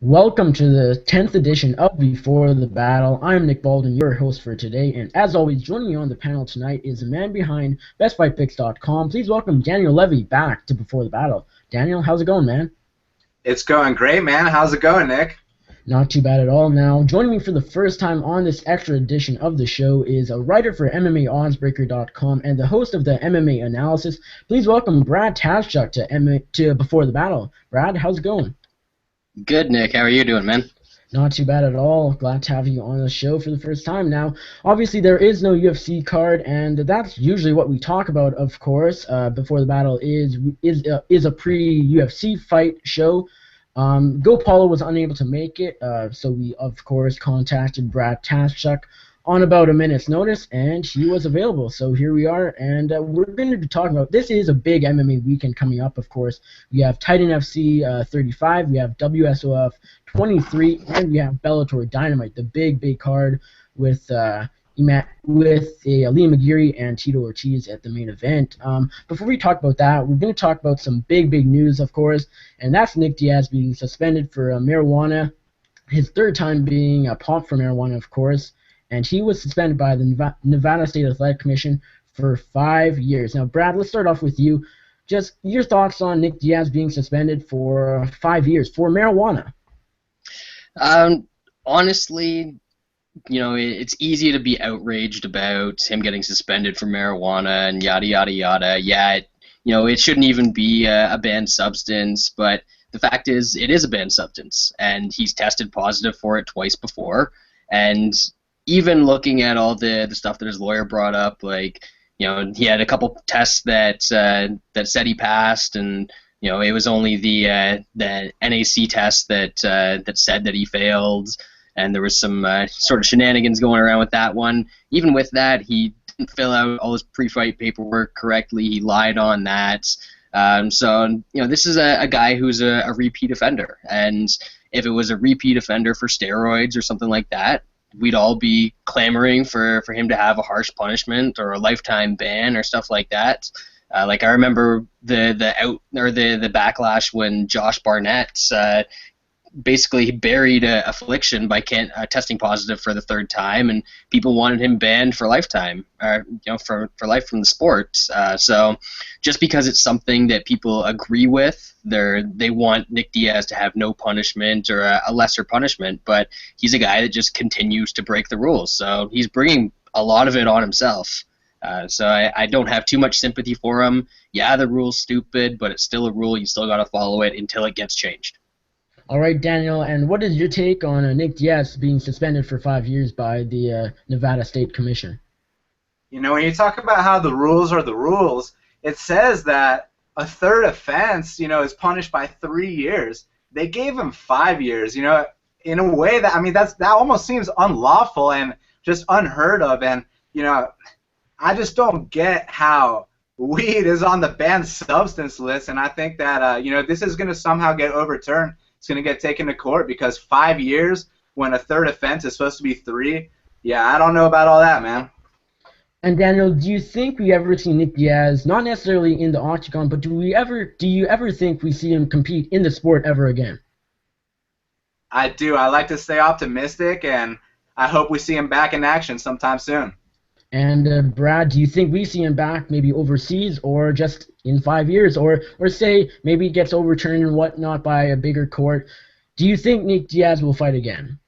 Welcome to the 10th edition of Before the Battle. I'm Nick Baldwin, your host for today, and as always, joining me on the panel tonight is the man behind BestFightPicks.com. Please welcome Daniel Levi back to Before the Battle. Daniel, how's it going, man? It's going great, man. How's it going, Nick? Not too bad at all. Now, joining me for the first time on this extra edition of the show is a writer for MMAOddsBreaker.com and the host of the MMA Analysis. Please welcome Brad Taschuk to Before the Battle. Brad, how's it going? Good, Nick. How are you doing, man? Not too bad at all. Glad to have you on the show for the first time. Now, obviously, there is no UFC card, and that's usually what we talk about, of course. Before the Battle is a pre-UFC fight show. Go Paulo was unable to make it, so we, of course, contacted Brad Taschuk on about a minute's notice, and he was available. So here we are, and we're going to be talking about, this is a big MMA weekend coming up, of course. We have Titan FC 35, we have WSOF 23, and we have Bellator Dynamite, the big card with Liam Aguirre and Tito Ortiz at the main event. Before we talk about that, we're going to talk about some big news, of course, and that's Nick Diaz being suspended for marijuana, his third time being popped for marijuana, of course. And he was suspended by the Nevada State Athletic Commission for 5 years. Now, Brad, let's start off with you. Just your thoughts on Nick Diaz being suspended for 5 years for marijuana. Honestly, it's easy to be outraged about him getting suspended for marijuana and yada, yada, yada. Yeah, it shouldn't even be a banned substance, but the fact is it is a banned substance, and he's tested positive for it twice before. And even looking at all the stuff that his lawyer brought up, like, he had a couple tests that said he passed, and it was only the NAC test that said that he failed, and there was some sort of shenanigans going around with that one. Even with that, he didn't fill out all his pre-fight paperwork correctly. He lied on that. So this is a guy who's a repeat offender, and if it was a repeat offender for steroids or something like that, we'd all be clamoring for him to have a harsh punishment or a lifetime ban or stuff like that. Like I remember the backlash when Josh Barnett basically buried affliction by testing positive for the third time, and people wanted him banned for lifetime, for life from the sport. So just because it's something that people agree with, they want Nick Diaz to have no punishment or a lesser punishment, but he's a guy that just continues to break the rules. So he's bringing a lot of it on himself. So I don't have too much sympathy for him. Yeah, the rule's stupid, but it's still a rule. You still got to follow it until it gets changed. All right, Daniel, and what is your take on Nick Diaz being suspended for 5 years by the Nevada State Commission? When you talk about how the rules are the rules, it says that a third offense, is punished by 3 years. They gave him 5 years, in a way that, that almost seems unlawful and just unheard of. And, I just don't get how weed is on the banned substance list, and I think that, this is going to somehow get overturned. It's going to get taken to court because 5 years when a third offense is supposed to be 3, yeah, I don't know about all that, man. And Daniel, do you think we ever see Nick Diaz, not necessarily in the octagon, but do you ever think we see him compete in the sport ever again? I do. I like to stay optimistic, and I hope we see him back in action sometime soon. And Brad, do you think we see him back maybe overseas or just in 5 years, or say maybe it gets overturned and whatnot by a bigger court? Do you think Nick Diaz will fight again?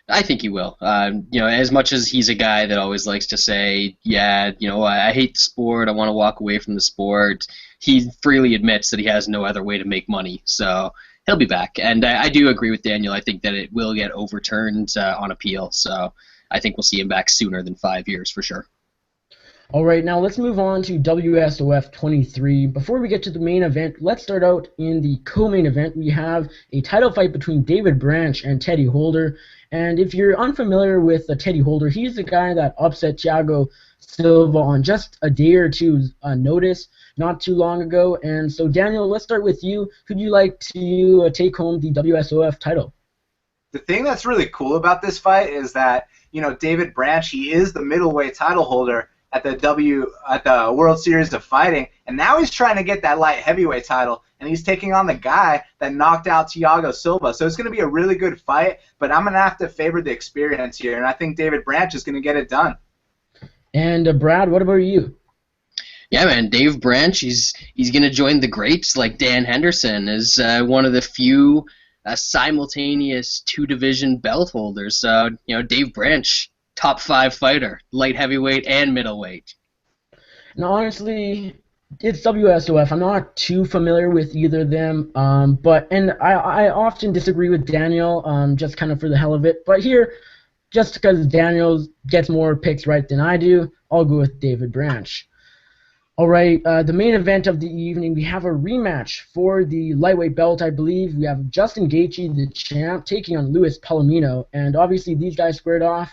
I think he will. As much as he's a guy that always likes to say, yeah, I hate the sport, I want to walk away from the sport, he freely admits that he has no other way to make money. So he'll be back. And I do agree with Daniel. I think that it will get overturned on appeal. So I think we'll see him back sooner than 5 years for sure. All right, now let's move on to WSOF 23. Before we get to the main event, let's start out in the co-main event. We have a title fight between David Branch and Teddy Holder. And if you're unfamiliar with Teddy Holder, he's the guy that upset Thiago Silva on just a day or two's notice not too long ago. And so, Daniel, let's start with you. Who'd you like to take home the WSOF title? The thing that's really cool about this fight is that, David Branch, he is the middleweight title holder, at the World Series of Fighting, and now he's trying to get that light heavyweight title, and he's taking on the guy that knocked out Thiago Silva. So it's going to be a really good fight, but I'm going to have to favor the experience here, and I think David Branch is going to get it done. And Brad, what about you? Yeah, man, Dave Branch, he's going to join the greats like Dan Henderson as one of the few simultaneous two-division belt holders. So, Dave Branch, top 5 fighter, light heavyweight and middleweight. And honestly, it's WSOF. I'm not too familiar with either of them, but I often disagree with Daniel, just kind of for the hell of it. But here, just because Daniel gets more picks right than I do, I'll go with David Branch. All right, the main event of the evening, we have a rematch for the lightweight belt, I believe. We have Justin Gaethje, the champ, taking on Luis Palomino, and obviously these guys squared off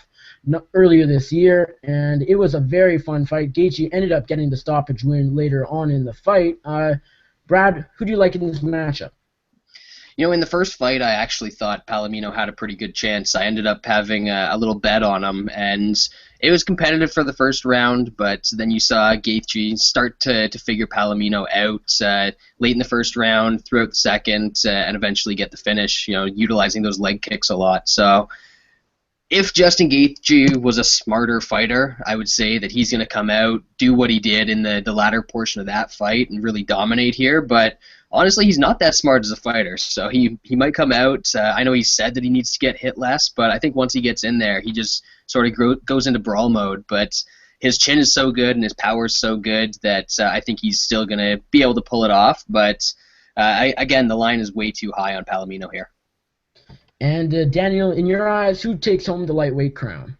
earlier this year, and it was a very fun fight. Gaethje ended up getting the stoppage win later on in the fight. Brad, who do you like in this matchup? In the first fight, I actually thought Palomino had a pretty good chance. I ended up having a little bet on him, and it was competitive for the first round, but then you saw Gaethje start to figure Palomino out late in the first round, throughout the second, and eventually get the finish, utilizing those leg kicks a lot. So if Justin Gaethje was a smarter fighter, I would say that he's going to come out, do what he did in the latter portion of that fight, and really dominate here, but honestly, he's not that smart as a fighter, so he might come out. I know he said that he needs to get hit less, but I think once he gets in there, he just sort of goes into brawl mode. But his chin is so good and his power is so good that I think he's still going to be able to pull it off. But again, the line is way too high on Palomino here. And Daniel, in your eyes, who takes home the lightweight crown?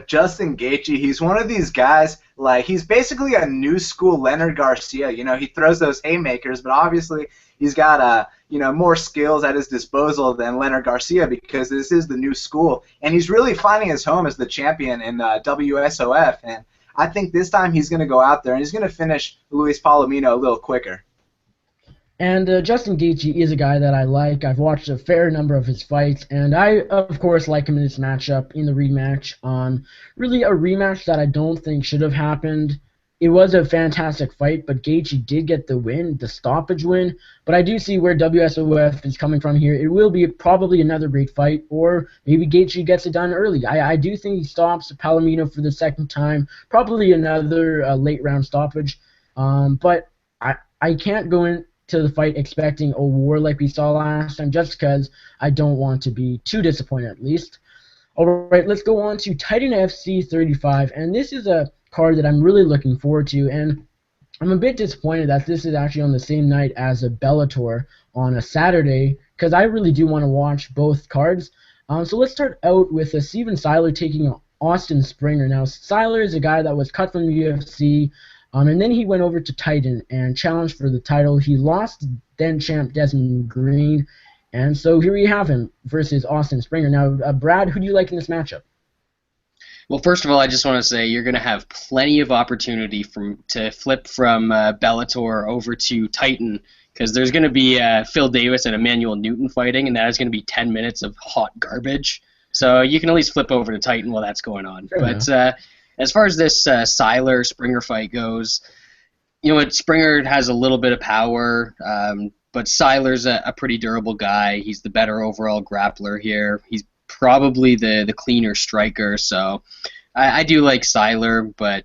Justin Gaethje, he's one of these guys, like, he's basically a new school Leonard Garcia. He throws those haymakers, but obviously he's got, more skills at his disposal than Leonard Garcia because this is the new school. And he's really finding his home as the champion in WSOF. And I think this time he's going to go out there and he's going to finish Luis Palomino a little quicker. And Justin Gaethje is a guy that I like. I've watched a fair number of his fights, and I, of course, like him in this matchup, in the rematch. Really a rematch that I don't think should have happened. It was a fantastic fight, but Gaethje did get the win, the stoppage win. But I do see where WSOF is coming from here. It will be probably another great fight, or maybe Gaethje gets it done early. I do think he stops Palomino for the second time, probably another late round stoppage. But I can't go into the fight expecting a war like we saw last time, just because I don't want to be too disappointed, at least. All right, let's go on to Titan FC 35, and this is a card that I'm really looking forward to, and I'm a bit disappointed that this is actually on the same night as a Bellator on a Saturday, because I really do want to watch both cards. So let's start out with Steven Siler taking on Austin Springer. Now, Siler is a guy that was cut from the UFC, and then he went over to Titan and challenged for the title. He lost then champ Desmond Green, and so here we have him versus Austin Springer. Now, Brad, who do you like in this matchup? Well, first of all, I just want to say you're going to have plenty of opportunity to flip from Bellator over to Titan, because there's going to be Phil Davis and Emmanuel Newton fighting, and that is going to be 10 minutes of hot garbage. So you can at least flip over to Titan while that's going on. But as far as this Siler-Springer fight goes, Springer has a little bit of power, but Siler's a pretty durable guy. He's the better overall grappler here. He's probably the cleaner striker, so I do like Siler, but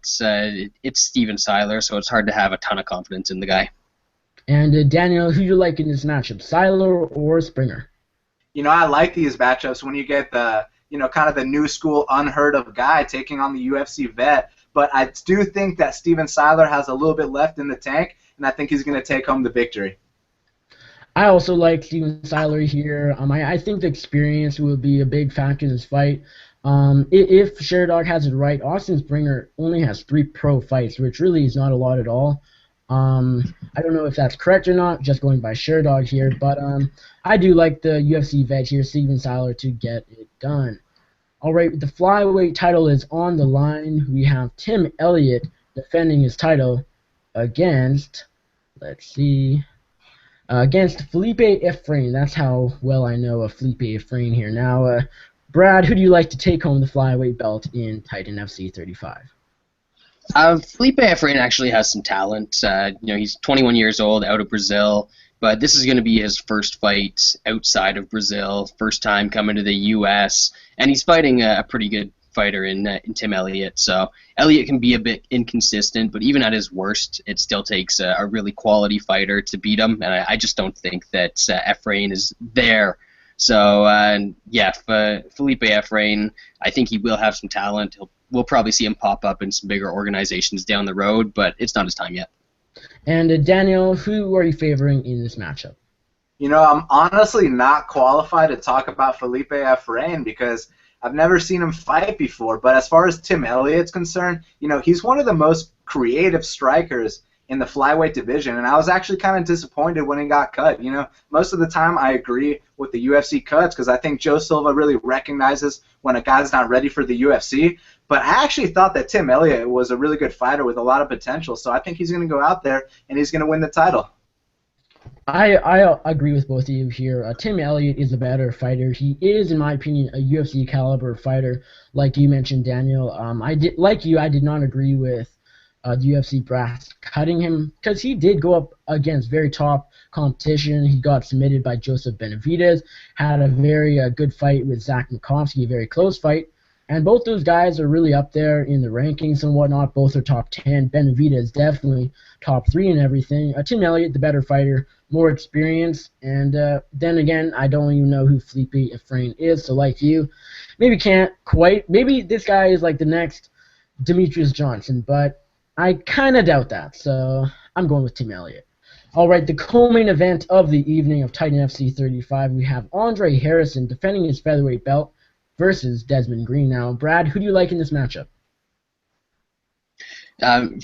it's Steven Siler, so it's hard to have a ton of confidence in the guy. And Daniel, who do you like in this matchup, Siler or Springer? I like these matchups when you get the kind of the new school, unheard of guy taking on the UFC vet. But I do think that Steven Siler has a little bit left in the tank, and I think he's going to take home the victory. I also like Steven Siler here. I think the experience will be a big factor in this fight. If Sherdog has it right, Austin Springer only has 3 pro fights, which really is not a lot at all. I don't know if that's correct or not, just going by Sherdog here, but I do like the UFC vet here, Steven Siler, to get it done. All right, the flyweight title is on the line. We have Tim Elliott defending his title against, against Felipe Efrain. That's how well I know of Felipe Efrain here. Now, Brad, who do you like to take home the flyweight belt in Titan FC 35? Felipe Efrain actually has some talent. He's 21 years old, out of Brazil, but this is going to be his first fight outside of Brazil, first time coming to the U.S., and he's fighting a pretty good fighter in Tim Elliott. So Elliott can be a bit inconsistent, but even at his worst, it still takes a really quality fighter to beat him, and I just don't think that Efrain is there. So, Felipe Efrain, I think he will have some talent. We'll probably see him pop up in some bigger organizations down the road, but it's not his time yet. And Daniel, who are you favoring in this matchup? I'm honestly not qualified to talk about Felipe Efrain because I've never seen him fight before. But as far as Tim Elliott's concerned, he's one of the most creative strikers in the flyweight division, and I was actually kind of disappointed when he got cut. Most of the time I agree with the UFC cuts because I think Joe Silva really recognizes when a guy's not ready for the UFC. But I actually thought that Tim Elliott was a really good fighter with a lot of potential, so I think he's going to go out there and he's going to win the title. I agree with both of you here. Tim Elliott is a better fighter. He is, in my opinion, a UFC caliber fighter, like you mentioned, Daniel. I did not agree with the UFC brass cutting him because he did go up against very top competition. He got submitted by Joseph Benavidez, had a very good fight with Zach Makovsky, a very close fight. And both those guys are really up there in the rankings and whatnot. Both are top 10. Benavidez definitely top 3 and everything. Tim Elliott, the better fighter, more experience. And then again, I don't even know who Felipe Efrain is. So like you, maybe this guy is like the next Demetrius Johnson, but I kind of doubt that. So I'm going with Tim Elliott. All right, the co-main event of the evening of Titan FC 35, we have Andre Harrison defending his featherweight belt versus Desmond Green. Now, Brad, who do you like in this matchup?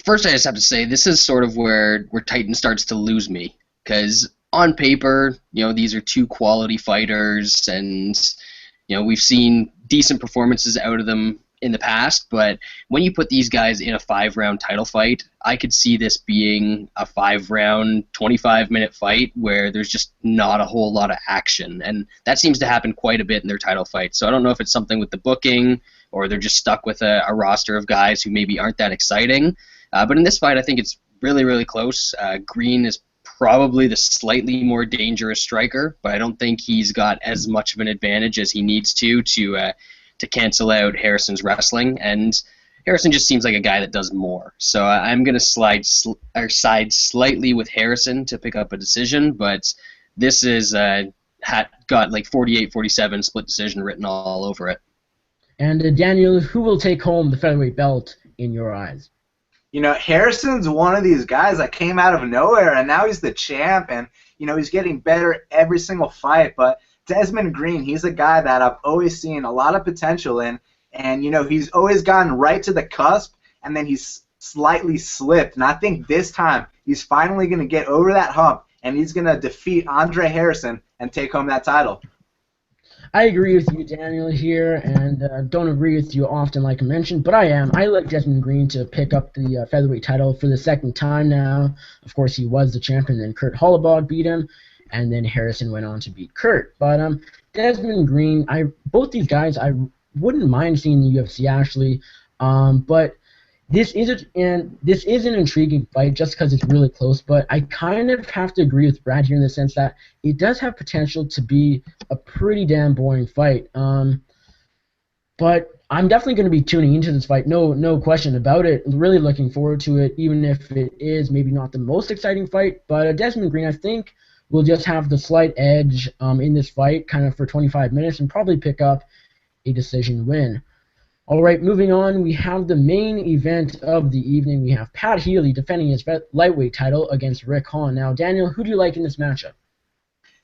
First, I just have to say this is sort of where Titan starts to lose me because on paper, these are two quality fighters, and we've seen decent performances out of them in the past. But when you put these guys in a 5-round title fight, I could see this being a 5-round, 25-minute fight where there's just not a whole lot of action. And that seems to happen quite a bit in their title fights. So I don't know if it's something with the booking or they're just stuck with a roster of guys who maybe aren't that exciting. But in this fight, I think it's really, really close. Green is probably the slightly more dangerous striker, but I don't think he's got as much of an advantage as he needs to cancel out Harrison's wrestling, and Harrison just seems like a guy that does more. So I'm going to side slightly with Harrison to pick up a decision, but this is got like 48-47 split decision written all over it. And Daniel, who will take home the featherweight belt in your eyes? Harrison's one of these guys that came out of nowhere, and now he's the champ, and he's getting better every single fight, but Desmond Green, he's a guy that I've always seen a lot of potential in, and he's always gotten right to the cusp, and then he's slightly slipped, and I think this time he's finally going to get over that hump, and he's going to defeat Andre Harrison and take home that title. I agree with you, Daniel, here, and don't agree with you often, like I mentioned, but I like Desmond Green to pick up the featherweight title for the second time now. Of course, he was the champion, then Kurt Hollabog beat him, and then Harrison went on to beat Kurt. But Desmond Green, both these guys, I wouldn't mind seeing in the UFC actually. But this is an intriguing fight just because it's really close. But I kind of have to agree with Brad here in the sense that it does have potential to be a pretty damn boring fight. But I'm definitely going to be tuning into this fight, no question about it. Really looking forward to it, even if it is maybe not the most exciting fight. But Desmond Green, I think, will just have the slight edge in this fight, kind of for 25 minutes, and probably pick up a decision win. All right, moving on, we have the main event of the evening. We have Pat Healy defending his lightweight title against Rick Hahn. Now, Daniel, who do you like in this matchup?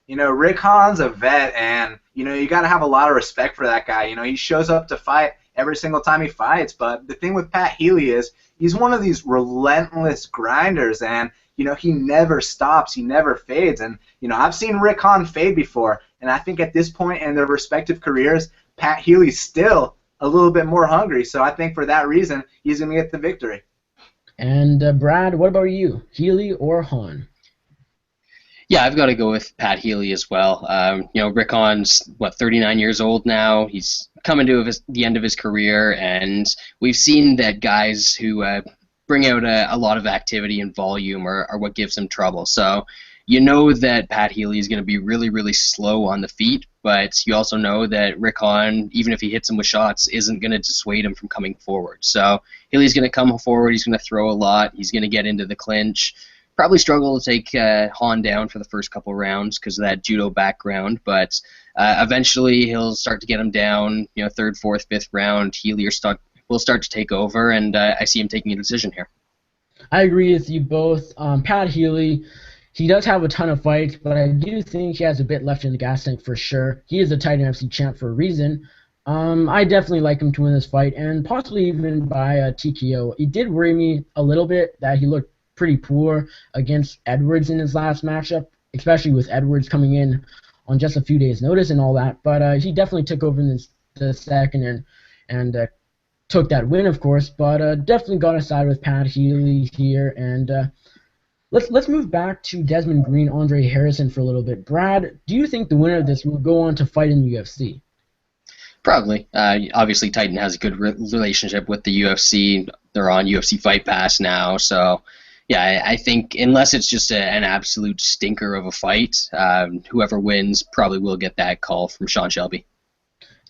Rick Hahn's a vet, and, you got to have a lot of respect for that guy. He shows up to fight every single time he fights, but the thing with Pat Healy is he's one of these relentless grinders, and, he never stops, he never fades, and, I've seen Rick Hahn fade before, and I think at this point in their respective careers, Pat Healy's still a little bit more hungry, so I think for that reason, he's going to get the victory. And Brad, what about you? Healy or Hahn? Yeah, I've got to go with Pat Healy as well. Rick Hahn's, 39 years old now. He's coming to the end of his career, and we've seen that guys who bring out a lot of activity and volume are what gives him trouble. So you know that Pat Healy is going to be really, really slow on the feet, but you also know that Rick Hahn, even if he hits him with shots, isn't going to dissuade him from coming forward. So Healy's going to come forward, he's going to throw a lot, he's going to get into the clinch, probably struggle to take Hahn down for the first couple rounds because of that judo background, but eventually he'll start to get him down, third, fourth, fifth round, Healy will start to take over, and I see him taking a decision here. I agree with you both. Pat Healy, he does have a ton of fights, but I do think he has a bit left in the gas tank for sure. He is a Titan FC champ for a reason. I definitely like him to win this fight, and possibly even by a TKO. It did worry me a little bit that he looked pretty poor against Edwards in his last matchup, especially with Edwards coming in on just a few days' notice and all that. But he definitely took over in the second and took that win, of course. But definitely got to side with Pat Healy here, and Let's move back to Desmond Green, Andre Harrison for a little bit. Brad, do you think the winner of this will go on to fight in the UFC? Probably. Obviously, Titan has a good relationship with the UFC. They're on UFC Fight Pass now, so yeah, I think unless it's just an absolute stinker of a fight, whoever wins probably will get that call from Sean Shelby.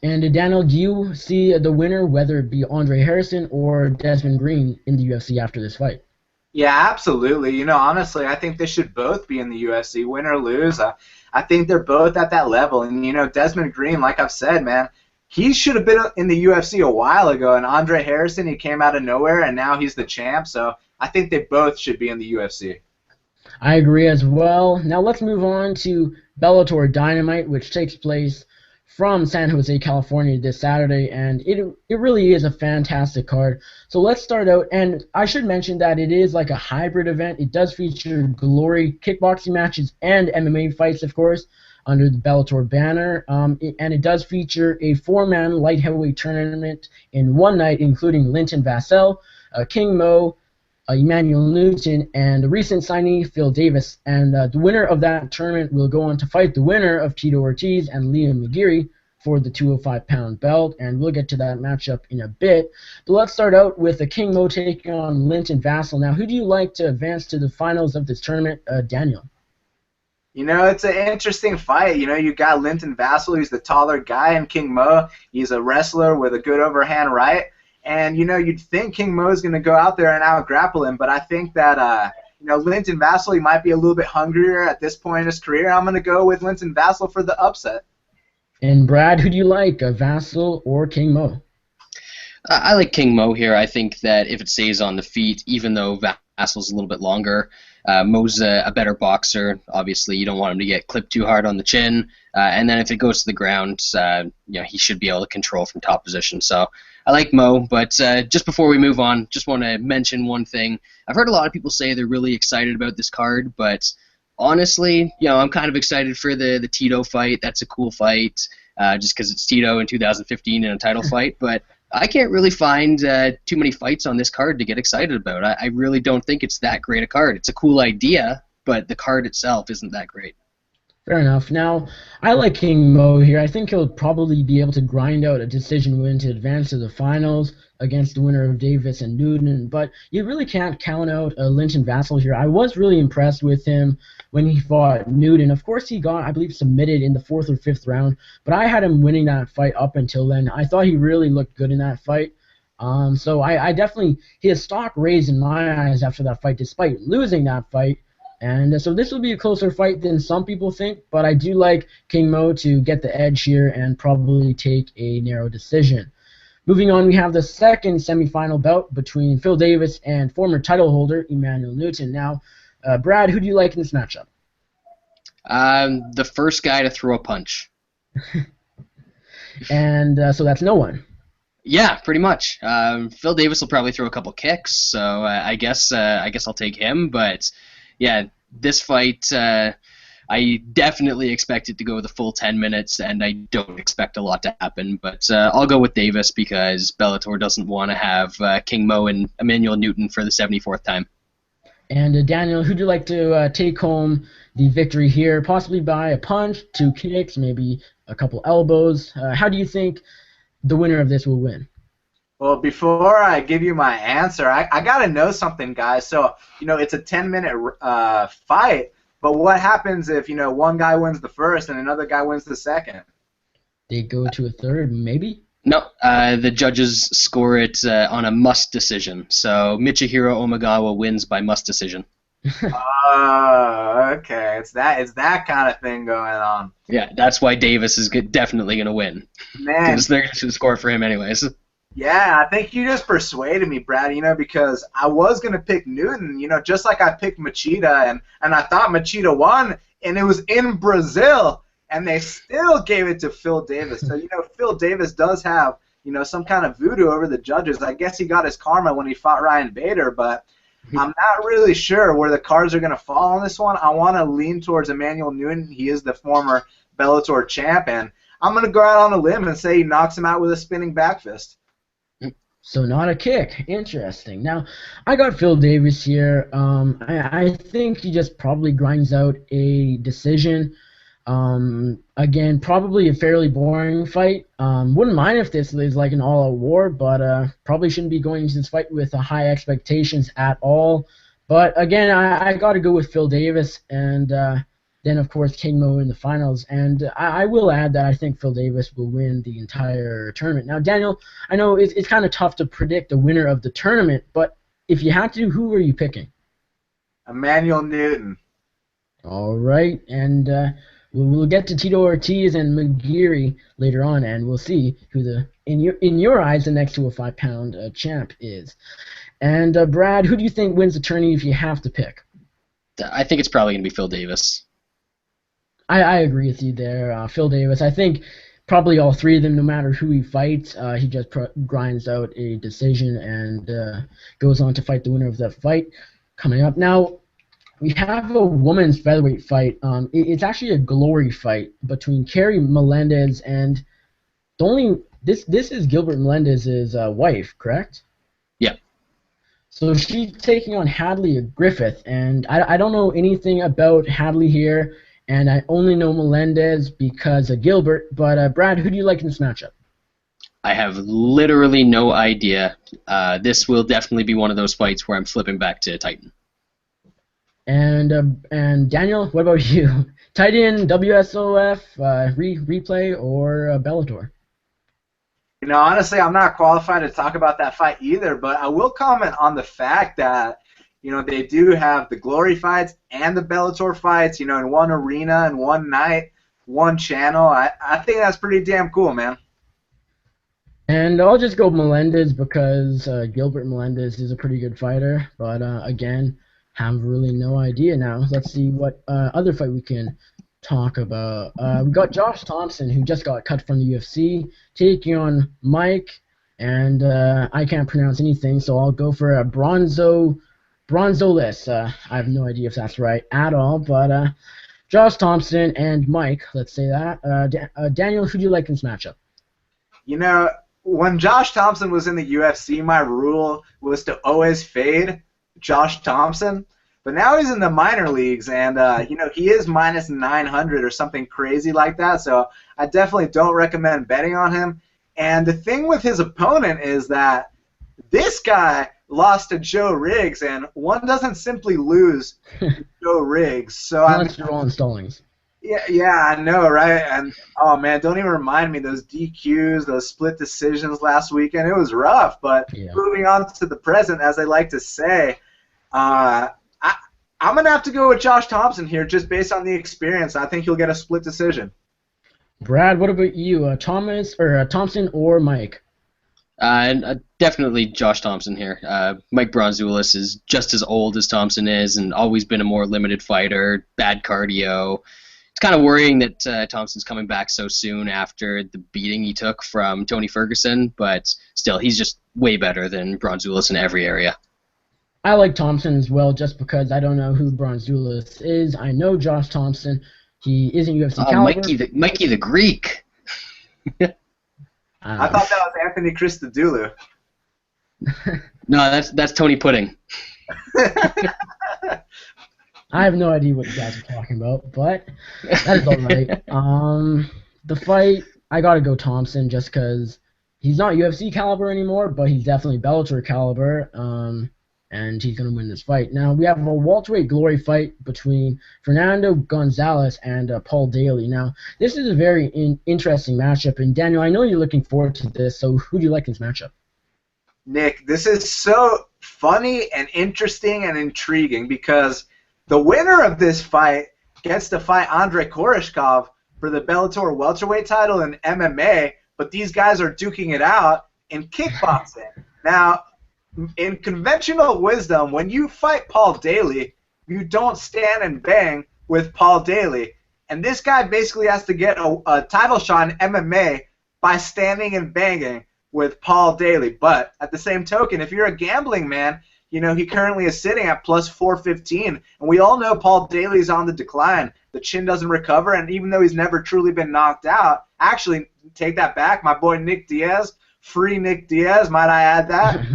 And Daniel, do you see the winner, whether it be Andre Harrison or Desmond Green, in the UFC after this fight? Yeah, absolutely. Honestly, I think they should both be in the UFC, win or lose. I think they're both at that level. And, Desmond Green, like I've said, man, he should have been in the UFC a while ago. And Andre Harrison, he came out of nowhere, and now he's the champ. So I think they both should be in the UFC. I agree as well. Now let's move on to Bellator Dynamite, which takes place from San Jose, California this Saturday, and it really is a fantastic card. So let's start out, and I should mention that it is like a hybrid event. It does feature glory kickboxing matches and MMA fights, of course, under the Bellator banner, and it does feature a 4-man light heavyweight tournament in one night, including Linton Vassell, King Mo, Emmanuel Newton, and a recent signee, Phil Davis. And the winner of that tournament will go on to fight the winner of Tito Ortiz and Liam McGeary for the 205-pound belt, and we'll get to that matchup in a bit. But let's start out with the King Mo taking on Linton Vassell. Now, who do you like to advance to the finals of this tournament, Daniel? It's an interesting fight. You got Linton Vassell, he's the taller guy, and King Mo, he's a wrestler with a good overhand right. And, you'd think King Mo is going to go out there and out-grapple him, but I think that, Linton Vassell, he might be a little bit hungrier at this point in his career. I'm going to go with Linton Vassell for the upset. And, Brad, who do you like, Vassell or King Mo? I like King Mo here. I think that if it stays on the feet, even though Vassell's a little bit longer, Mo's a better boxer. Obviously, you don't want him to get clipped too hard on the chin. And then if it goes to the ground, he should be able to control from top position. So I like Mo, but just before we move on, just want to mention one thing. I've heard a lot of people say they're really excited about this card, but honestly, I'm kind of excited for the Tito fight. That's a cool fight, just because it's Tito in 2015 in a title fight. But I can't really find too many fights on this card to get excited about. I really don't think it's that great a card. It's a cool idea, but the card itself isn't that great. Fair enough. Now, I like King Mo here. I think he'll probably be able to grind out a decision win to advance to the finals against the winner of Davis and Newton, but you really can't count out Linton Vassell here. I was really impressed with him when he fought Newton. Of course, he got, I believe, submitted in the 4th or 5th round, but I had him winning that fight up until then. I thought he really looked good in that fight. So I definitely, his stock raised in my eyes after that fight, despite losing that fight. And so this will be a closer fight than some people think, but I do like King Mo to get the edge here and probably take a narrow decision. Moving on, we have the second semifinal bout between Phil Davis and former title holder Emmanuel Newton. Now, Brad, who do you like in this matchup? The first guy to throw a punch. And so that's no one. Yeah, pretty much. Phil Davis will probably throw a couple kicks, so I guess I'll take him. But yeah, this fight, I definitely expect it to go the full 10 minutes, and I don't expect a lot to happen. But I'll go with Davis because Bellator doesn't want to have King Mo and Emmanuel Newton for the 74th time. And Daniel, who'd you like to take home the victory here? Possibly by a punch, 2 kicks, maybe a couple elbows. How do you think the winner of this will win? Well, before I give you my answer, I got to know something, guys. So, it's a 10-minute fight, but what happens if, one guy wins the first and another guy wins the second? They go to a third, maybe? No, the judges score it on a must decision. So Michihiro Omagawa wins by must decision. Oh, okay. It's that kind of thing going on. Yeah, that's why Davis is definitely going to win. Man, Because they're going to score for him anyways. yeah, I think you just persuaded me, Brad, because I was going to pick Newton, just like I picked Machida, and I thought Machida won, and it was in Brazil, and they still gave it to Phil Davis. So, Phil Davis does have, some kind of voodoo over the judges. I guess he got his karma when he fought Ryan Bader, but I'm not really sure where the cards are going to fall on this one. I want to lean towards Emmanuel Newton. He is the former Bellator champ, and I'm going to go out on a limb and say he knocks him out with a spinning back fist. So not a kick. Interesting. Now, I got Phil Davis here. I think he just probably grinds out a decision. Again, probably a fairly boring fight. Wouldn't mind if this is like an all-out war, but probably shouldn't be going into this fight with high expectations at all. But again, I got to go with Phil Davis, and then of course King Mo in the finals. And I will add that I think Phil Davis will win the entire tournament. Now, Daniel, I know it's kind of tough to predict the winner of the tournament, but if you had to, who are you picking? Emmanuel Newton. All right, and we'll get to Tito Ortiz and McGeary later on, and we'll see who in your eyes the next 205-pound champ is. And Brad, who do you think wins the tourney if you have to pick? I think it's probably going to be Phil Davis. I agree with you there, Phil Davis. I think probably all three of them, no matter who he fights, he just grinds out a decision and goes on to fight the winner of that fight coming up. Now, we have a women's featherweight fight. It's actually a glory fight between Carrie Melendez and this is Gilbert Melendez's wife, correct? Yeah. So she's taking on Hadley Griffith, and I don't know anything about Hadley here, and I only know Melendez because of Gilbert. But Brad, who do you like in this matchup? I have literally no idea. This will definitely be one of those fights where I'm flipping back to Titan. And Daniel, what about you? Titan, WSOF, replay, or Bellator? Honestly, I'm not qualified to talk about that fight either, but I will comment on the fact that, they do have the glory fights and the Bellator fights, in one arena and one night, one channel. I think that's pretty damn cool, man. And I'll just go Melendez because Gilbert Melendez is a pretty good fighter, but again, have really no idea now. Let's see what other fight we can talk about. We got Josh Thompson, who just got cut from the UFC, taking on Mike, and I can't pronounce anything, so I'll go for a Bronzolis. I have no idea if that's right at all, but Josh Thompson and Mike, let's say that. Daniel, who do you like in this matchup? When Josh Thompson was in the UFC, my rule was to always fade Josh Thompson. But now he's in the minor leagues, and he is minus 900 or something crazy like that. So I definitely don't recommend betting on him. And the thing with his opponent is that this guy lost to Joe Riggs, and one doesn't simply lose to Joe Riggs. So Unless you're on Stallings. Yeah, I know, right? And oh man, don't even remind me those DQs, those split decisions last weekend. It was rough. But moving on to the present, as they like to say. I'm going to have to go with Josh Thompson here just based on the experience. I think he'll get a split decision. Brad, what about you? Thompson or Mike? Definitely Josh Thompson here. Mike Bronzoulis is just as old as Thompson is and always been a more limited fighter, bad cardio. It's kind of worrying that Thompson's coming back so soon after the beating he took from Tony Ferguson, but still, he's just way better than Bronzoulis in every area. I like Thompson as well, just because I don't know who Bronzoulis is. I know Josh Thompson. He is in UFC caliber. Mikey the Greek. I thought that was Anthony Christodoulou. No, that's Tony Pudding. I have no idea what you guys are talking about, but that is all right. The fight, I gotta go Thompson just because he's not UFC caliber anymore, but he's definitely Bellator caliber. And he's going to win this fight. Now, we have a welterweight glory fight between Fernando Gonzalez and Paul Daly. Now, this is a very interesting matchup. And, Daniel, I know you're looking forward to this, so who do you like in this matchup? Nick, this is so funny and interesting and intriguing because the winner of this fight gets to fight Andrei Koreshkov for the Bellator welterweight title in MMA, but these guys are duking it out in kickboxing. Now, in conventional wisdom, when you fight Paul Daly, you don't stand and bang with Paul Daly. And this guy basically has to get a title shot in MMA by standing and banging with Paul Daly. But at the same token, if you're a gambling man, you know, he currently is sitting at plus 415. And we all know Paul Daly's on the decline. The chin doesn't recover, and even though he's never truly been knocked out, actually, take that back, my boy Nick Diaz, free Nick Diaz, might I add that?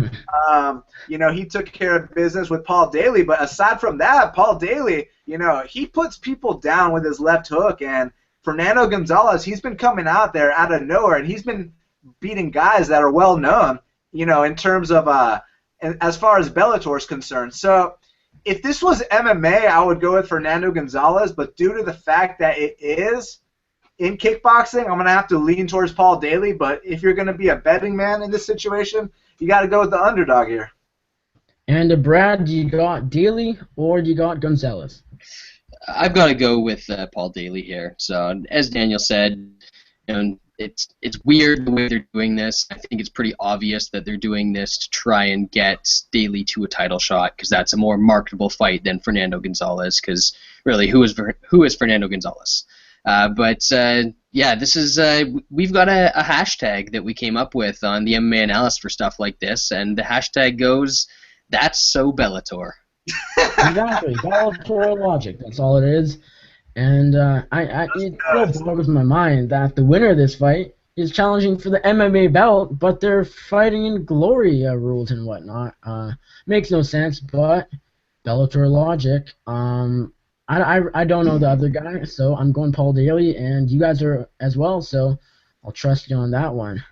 You know, he took care of business with Paul Daly. But aside from that, Paul Daly, you know, he puts people down with his left hook. And Fernando Gonzalez, he's been coming out there out of nowhere, and he's been beating guys that are well known, you know, in terms of as far as Bellator is concerned. So if this was MMA, I would go with Fernando Gonzalez. But due to the fact that it is in kickboxing, I'm going to have to lean towards Paul Daly. But if you're going to be a betting man in this situation, you got to go with the underdog here. And Brad, do you got Daly or do you got Gonzalez? I've got to go with Paul Daly here. So as Daniel said, you know, it's weird the way they're doing this. I think it's pretty obvious that they're doing this to try and get Daly to a title shot because that's a more marketable fight than Fernando Gonzalez. Because really, who is Fernando Gonzalez? Yeah, this is we've got a hashtag that we came up with on the MMA Analysis for stuff like this, and the hashtag goes, "That's so Bellator." Exactly, Bellator logic. That's all it is. And it still boggles my mind that the winner of this fight is challenging for the MMA belt, but they're fighting in glory rules and whatnot. Makes no sense, but Bellator logic. I don't know the other guy, so I'm going Paul Daly, and you guys are as well, so I'll trust you on that one.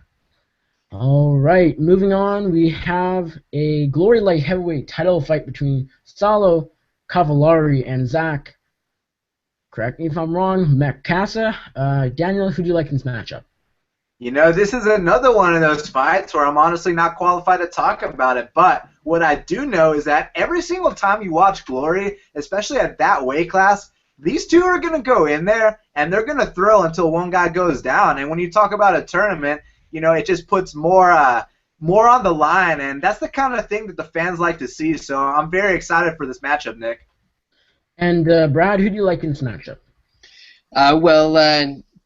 All right, moving on, we have a Glory Light Heavyweight title fight between Saulo Cavallari and Zach, correct me if I'm wrong, Macassa. Daniel, who do you like in this matchup? You know, this is another one of those fights where I'm honestly not qualified to talk about it, but what I do know is that every single time you watch Glory, especially at that weight class, these two are going to go in there, and they're going to thrill until one guy goes down. And when you talk about a tournament, you know, it just puts more on the line, and that's the kind of thing that the fans like to see. So I'm very excited for this matchup, Nick. And Brad, who do you like in this matchup?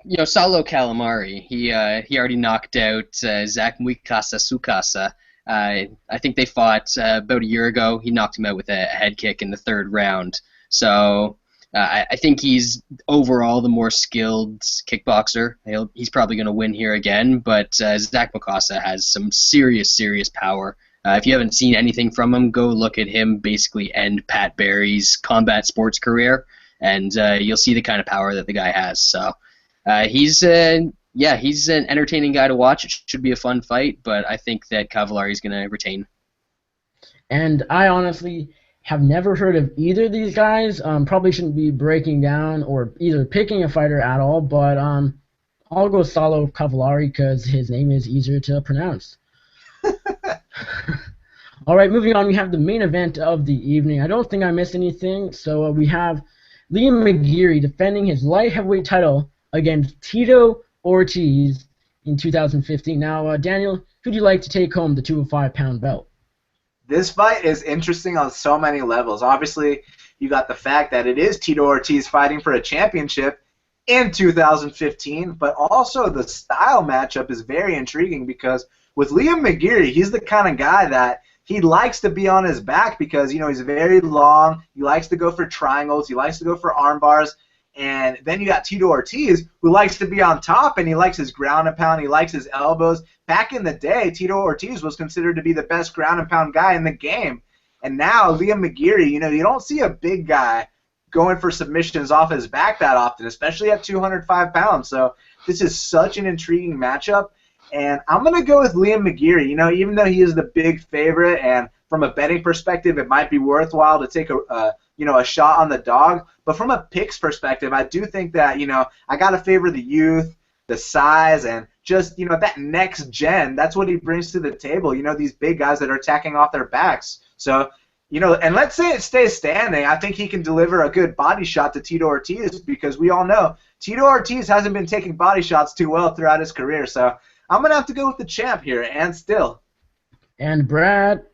You know, Saulo Calamari, he already knocked out Zach Muikasa Sukasa. I think they fought about a year ago. He knocked him out with a head kick in the third round. So I think he's overall the more skilled kickboxer. He's probably going to win here again, but Zach Muikasa has some serious power. If you haven't seen anything from him, go look at him basically end Pat Barry's combat sports career, and you'll see the kind of power that the guy has. So he's an entertaining guy to watch. It should be a fun fight, but I think that Cavallari is going to retain. And I honestly have never heard of either of these guys. Probably shouldn't be breaking down or either picking a fighter at all, but I'll go Saulo Cavallari because his name is easier to pronounce. All right, moving on, we have the main event of the evening. I don't think I missed anything, so we have Liam McGeary defending his light heavyweight title against Tito Ortiz in 2015. Now, Daniel, who'd you like to take home the 205-pound belt? This fight is interesting on so many levels. Obviously, you got the fact that it is Tito Ortiz fighting for a championship in 2015, but also the style matchup is very intriguing because with Liam McGeary, he's the kind of guy that he likes to be on his back because, you know, he's very long. He likes to go for triangles. He likes to go for arm bars. And then you got Tito Ortiz, who likes to be on top, and he likes his ground and pound. He likes his elbows. Back in the day, Tito Ortiz was considered to be the best ground and pound guy in the game. And now Liam McGeary, you know, you don't see a big guy going for submissions off his back that often, especially at 205 pounds. So this is such an intriguing matchup. And I'm going to go with Liam McGeary. You know, even though he is the big favorite, and from a betting perspective, it might be worthwhile to take a shot on the dog. But from a picks perspective, I do think that, I got to favor the youth, the size, and just, that next gen. That's what he brings to the table. These big guys that are attacking off their backs. So, and let's say it stays standing. I think he can deliver a good body shot to Tito Ortiz, because we all know Tito Ortiz hasn't been taking body shots too well throughout his career. So I'm going to have to go with the champ here, and still. And Brad,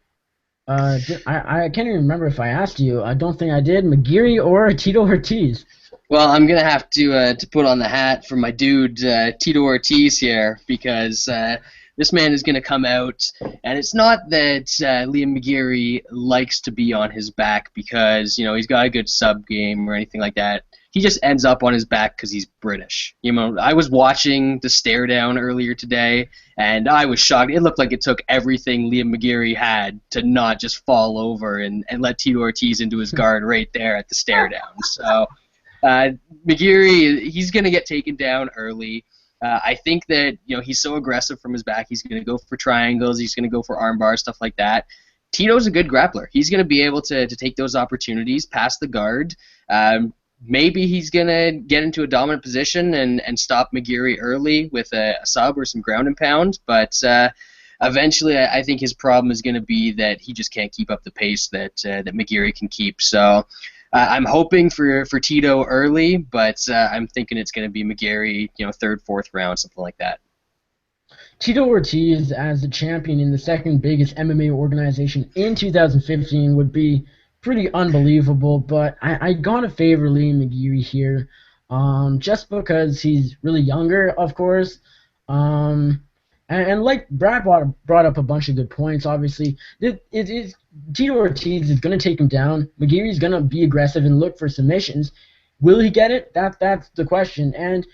I can't even remember if I asked you. I don't think I did. McGeary or Tito Ortiz? Well, I'm going to have to put on the hat for my dude Tito Ortiz here, because this man is going to come out, and it's not that Liam McGeary likes to be on his back because, he's got a good sub game or anything like that. He just ends up on his back because he's British. I was watching the stare down earlier today, and I was shocked. It looked like it took everything Liam McGeary had to not just fall over and let Tito Ortiz into his guard right there at the stare down. So McGeary, he's going to get taken down early. I think that he's so aggressive from his back. He's going to go for triangles. He's going to go for arm bars, stuff like that. Tito's a good grappler. He's going to be able to take those opportunities, pass the guard. Maybe he's going to get into a dominant position and stop McGeary early with a sub or some ground and pound. But eventually, I think his problem is going to be that he just can't keep up the pace that McGeary can keep. So I'm hoping for Tito early, but I'm thinking it's going to be McGeary, third, fourth round, something like that. Tito Ortiz as the champion in the second biggest MMA organization in 2015 would be pretty unbelievable, but I gotta favor Liam McGeary here, just because he's really younger, of course, and like Brad brought up a bunch of good points. Obviously, Tito Ortiz is gonna take him down. McGeary's gonna be aggressive and look for submissions. Will he get it? That's the question. And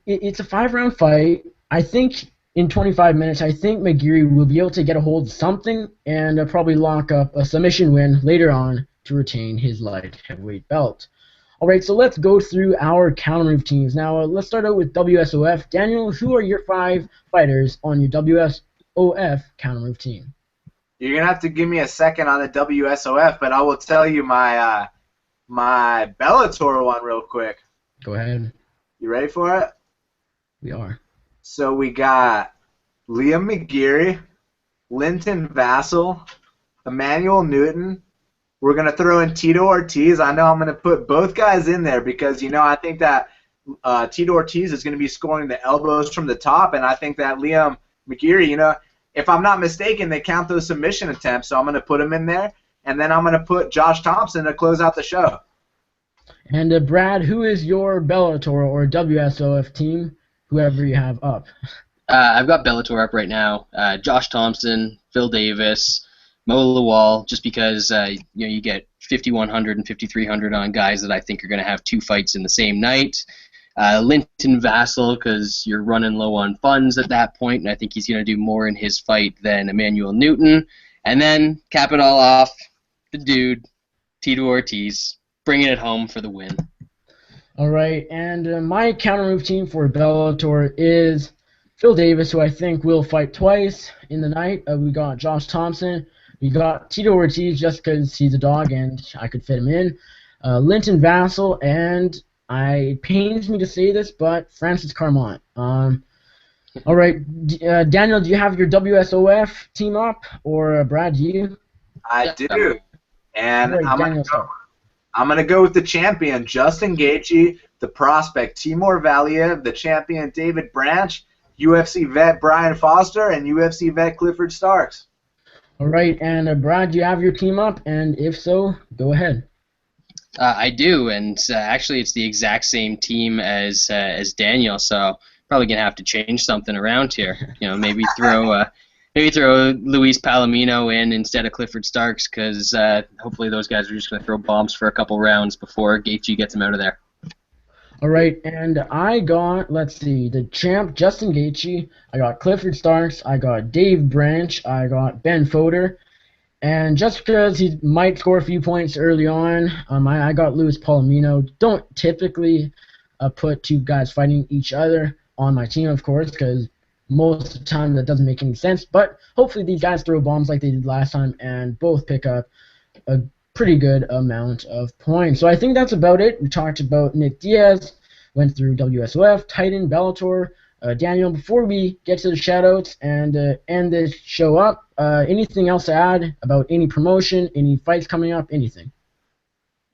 it's a 5-round fight. I think in 25 minutes, I think McGeary will be able to get a hold of something and probably lock up a submission win later on to retain his light heavyweight belt. All right, so let's go through our counter-move teams. Now, let's start out with WSOF. Daniel, who are your 5 fighters on your WSOF counter-move team? You're going to have to give me a second on the WSOF, but I will tell you my Bellator one real quick. Go ahead. You ready for it? We are. So we got Liam McGeary, Linton Vassell, Emmanuel Newton. We're going to throw in Tito Ortiz. I know I'm going to put both guys in there because, I think that Tito Ortiz is going to be scoring the elbows from the top, and I think that Liam McGeary, if I'm not mistaken, they count those submission attempts, so I'm going to put him in there, and then I'm going to put Josh Thompson to close out the show. And Brad, who is your Bellator or WSOF team? Whoever you have up. I've got Bellator up right now. Josh Thompson, Phil Davis, Mo Lawal, just because you get 5,100 and 5,300 on guys that I think are going to have 2 fights in the same night. Linton Vassell, because you're running low on funds at that point, and I think he's going to do more in his fight than Emmanuel Newton. And then cap it all off, the dude, Tito Ortiz, bringing it home for the win. All right, and my counter-move team for Bellator is Phil Davis, who I think will fight twice in the night. We got Josh Thompson. We got Tito Ortiz just because he's a dog and I could fit him in. Linton Vassell, and it pains me to say this, but Francis Carmont. All right, Daniel, do you have your WSOF team up, or Brad, do you? I do, and right, I'm going to go with the champion, Justin Gaethje, the prospect, Timur Valiev, the champion, David Branch, UFC vet, Brian Foster, and UFC vet, Clifford Starks. All right, and Brad, do you have your team up? And if so, go ahead. I do, and actually it's the exact same team as Daniel, so probably going to have to change something around here. Maybe throw Luis Palomino in instead of Clifford Starks, because hopefully those guys are just going to throw bombs for a couple rounds before Gaethje gets him out of there. All right, and I got, let's see, the champ, Justin Gaethje. I got Clifford Starks. I got Dave Branch. I got Ben Fodor. And just because he might score a few points early on, I got Luis Palomino. Don't typically put 2 guys fighting each other on my team, of course, because most of the time that doesn't make any sense. But hopefully these guys throw bombs like they did last time and both pick up a pretty good amount of points. So I think that's about it. We talked about Nick Diaz, went through WSOF, Titan, Bellator. Daniel, before we get to the shoutouts and end this show up, anything else to add about any promotion, any fights coming up, anything?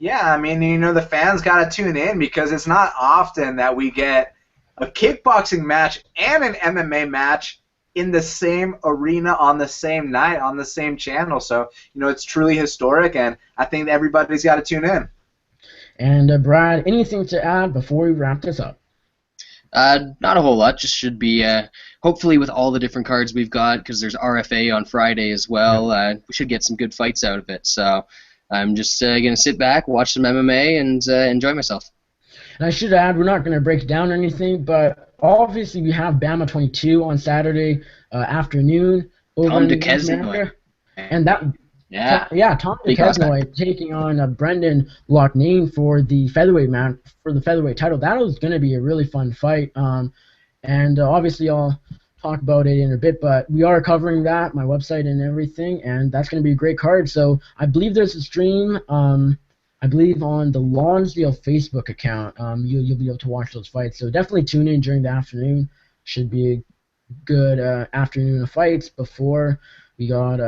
Yeah, I mean, the fans got to tune in because it's not often that we get a kickboxing match and an MMA match in the same arena on the same night on the same channel. So, it's truly historic, and I think everybody's got to tune in. And Brad, anything to add before we wrap this up? Not a whole lot. Just should be hopefully with all the different cards we've got, because there's RFA on Friday as well. We should get some good fights out of it. So I'm just gonna sit back, watch some MMA, and enjoy myself. And I should add, we're not gonna break it down or anything, but obviously we have Bama 22 on Saturday afternoon over Tom in Duquesnoy. And that. Yeah, Tom Duquesnoy taking on Brendan Loughnane for the featherweight title. That was going to be a really fun fight. And obviously I'll talk about it in a bit, but we are covering that, my website and everything, and that's going to be a great card. So I believe there's a stream, I believe on the Lonsdale Facebook account. You'll be able to watch those fights. So definitely tune in during the afternoon. Should be a good afternoon of fights before we got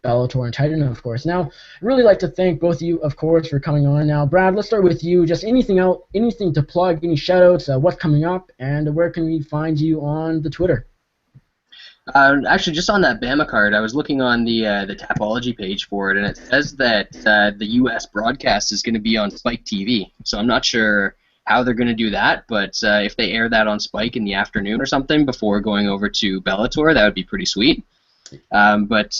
Bellator and Titan, of course. Now, I'd really like to thank both of you, of course, for coming on. Now, Brad, let's start with you. Just anything to plug, any shout-outs, what's coming up, and where can we find you on the Twitter? Actually, just on that Bama card, I was looking on the Tapology page for it, and it says that the U.S. broadcast is going to be on Spike TV. So I'm not sure how they're going to do that, but if they air that on Spike in the afternoon or something before going over to Bellator, that would be pretty sweet. But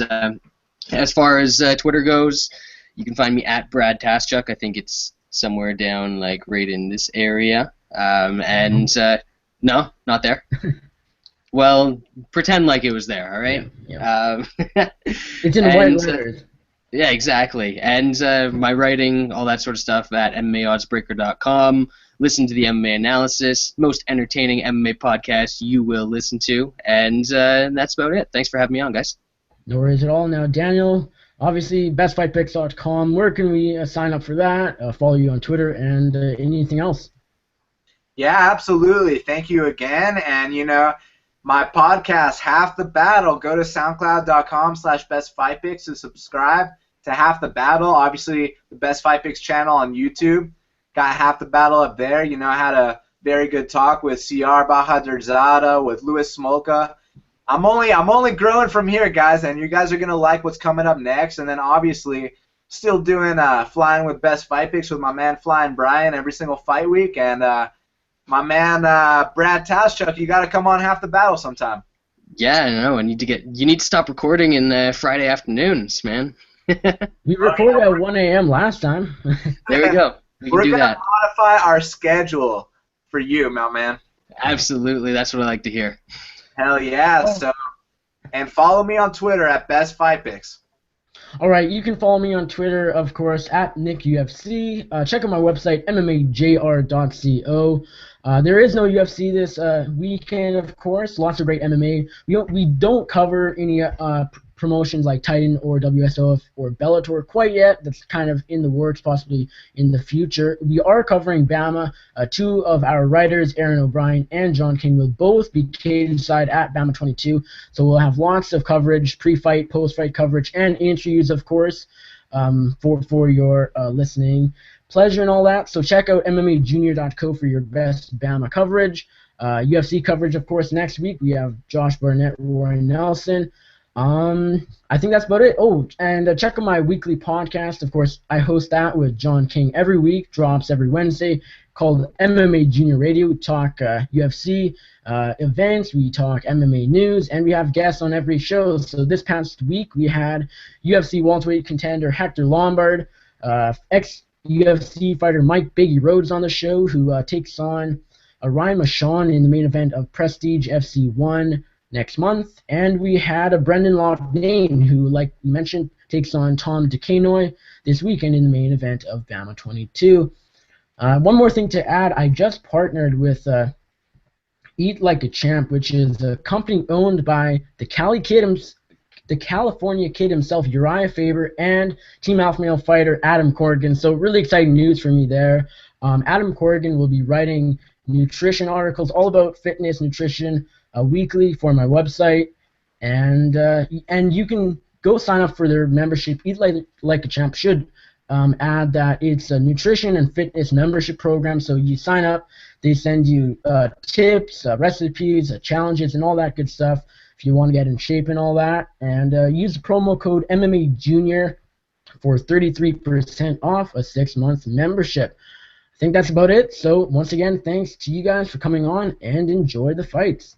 as far as Twitter goes, you can find me at Brad Taschuk. I think it's somewhere down like right in this area. And no, not there. Well, pretend like it was there, all right? Yeah. It's in white letters. Yeah, exactly. And my writing, all that sort of stuff at MMAoddsbreaker.com. Listen to the MMA analysis, most entertaining MMA podcast you will listen to. And that's about it. Thanks for having me on, guys. No worries at all. Now, Daniel, obviously, bestfightpicks.com. Where can we sign up for that? Follow you on Twitter and anything else? Yeah, absolutely. Thank you again. And, my podcast, Half the Battle, go to soundcloud.com/bestfightpicks to subscribe to Half the Battle. Obviously, the Best Fight Picks channel on YouTube. Got Half the Battle up there. I had a very good talk with CR Bahadurzada, with Louis Smolka. I'm only growing from here, guys, and you guys are going to like what's coming up next. And then, obviously, still doing Flying with Best Fight Picks with my man Flying Brian every single fight week. And my man Brad Taschuk, you got to come on Half the Battle sometime. Yeah, I know. You need to stop recording in Friday afternoons, man. We recorded at 1 a.m. last time. There we go. We're going to modify our schedule for you, my man. Absolutely. That's what I like to hear. Hell yeah. So, and follow me on Twitter at Best Fight Picks. All right, you can follow me on Twitter, of course, at NickUFC. Check out my website, MMAJR.co. There is no UFC this weekend, of course. Lots of great MMA. We don't cover any promotions like Titan or WSOF or Bellator quite yet. That's kind of in the works, possibly in the future. We are covering Bama. Two of our writers, Aaron O'Brien and John King, will both be cage-side at Bama 22. So we'll have lots of coverage, pre-fight, post-fight coverage, and interviews, of course, for your listening pleasure and all that. So check out MMAjunior.co for your best Bama coverage. UFC coverage, of course, next week. We have Josh Barnett, Roy Nelson. I think that's about it. Oh, and check out my weekly podcast. Of course, I host that with John King every week. Drops every Wednesday, called MMA Junior Radio. We talk UFC events, we talk MMA news, and we have guests on every show. So this past week, we had UFC welterweight contender Hector Lombard, ex-UFC fighter Mike Biggie Rhodes on the show, who takes on Ryan Machon in the main event of Prestige FC1 next month. And we had a Brendan Loughnane, who, like we mentioned, takes on Tom Duquesnoy this weekend in the main event of Bama 22. One more thing to add, I just partnered with Eat Like a Champ, which is a company owned by the California Kid himself, Uriah Faber, and Team Alpha Male fighter Adam Corrigan. So really exciting news for me there. Adam Corrigan will be writing nutrition articles all about fitness, nutrition, weekly for my website, and you can go sign up for their membership. Eat Like a Champ should add that it's a nutrition and fitness membership program. So you sign up, they send you tips, recipes, challenges, and all that good stuff if you want to get in shape and all that. And use the promo code MMA Junior for 33% off a 6-month membership. I think that's about it. So once again, thanks to you guys for coming on, and enjoy the fights.